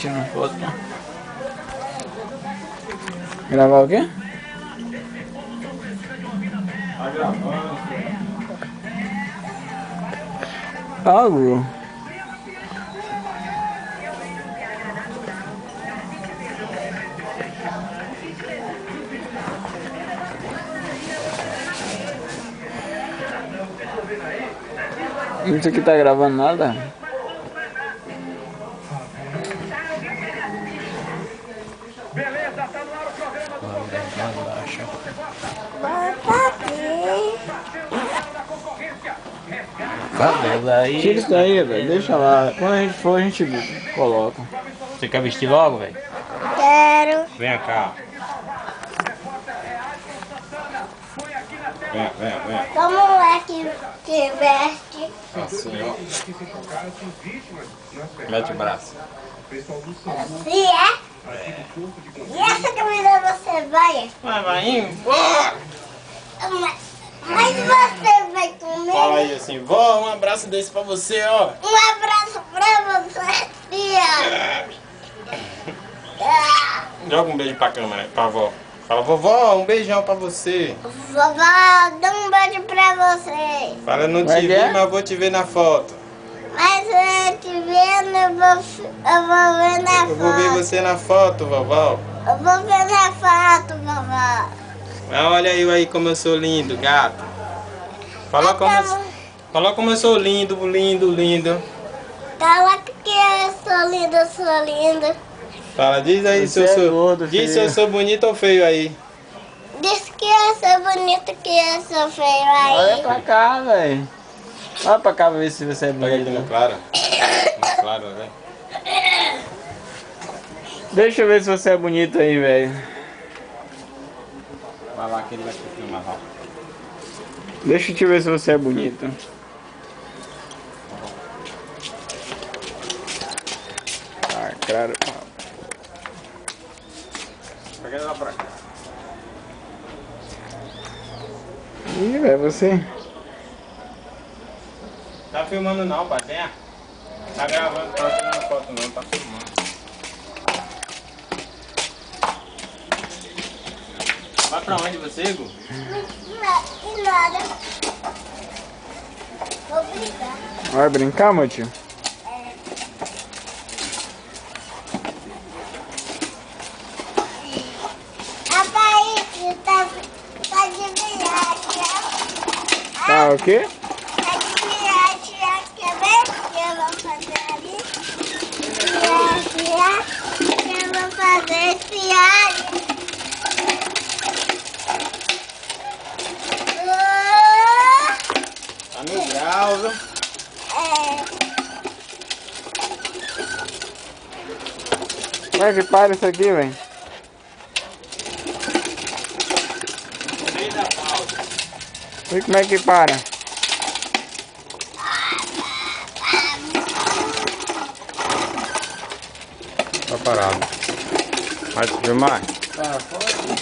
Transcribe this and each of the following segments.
tirando foto. Gravar o quê? Tá gravando. Algo. Isso aqui tá gravando nada? Beleza, tá no ar o programa. Cabelo aí. Tira isso daí, velho. Deixa lá. Quando a gente for, a gente coloca. Você quer vestir logo, velho? Quero. Vem cá. Vem. Como é que veste? Assim, ó. Mete o braço. Assim é? E essa camisa você vai? Vai embora. Mas você vai comer? Fala aí assim, vó, um abraço desse pra você, ó. Um abraço pra você, tia. Joga um beijo pra câmera, pra vó. Fala, vovó, um beijão pra você. Vovó, dá um beijo pra você. Fala, não Vai te ver? vi, mas vou te ver na foto. Mas eu te vendo, eu vou ver na foto. Eu vou ver você na foto, vovó. Eu vou ver na foto, vovó. Ah, olha aí como eu sou lindo, gato. Fala como eu sou lindo. Fala que eu sou linda. Fala, diz aí se eu Você é sou. gordo, Diz se eu filho. sou bonito ou feio aí. Diz que eu sou bonito, que eu sou feio Olha aí. pra cá, velho. Olha pra cá pra ver se você é Pega aqui bonito. no claro. No claro, velho. Deixa eu ver se você é bonito aí, velho. Vai lá que ele vai te filmar lá. Deixa eu te ver se você é bonito. Ah, claro. Pega ele lá pra cá. Ih, velho, você. Tá filmando não, pai, venha. Tá gravando, tá tirando foto não, tá filmando. Vai pra onde você, Gu? E nada. Vou brincar. Vai brincar, meu tio? Rapaz, tá de viagem. Tá o quê? Tá de viagem, quer ver? Que eu vou fazer ali. Que eu vou fazer viagem. Tá 1000 graus, viu? Como é que para isso aqui, velho? Sei da pausa. E como é que para? Tá parado. Vai te filmar? Tá, pode.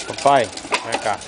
Papai, vem cá.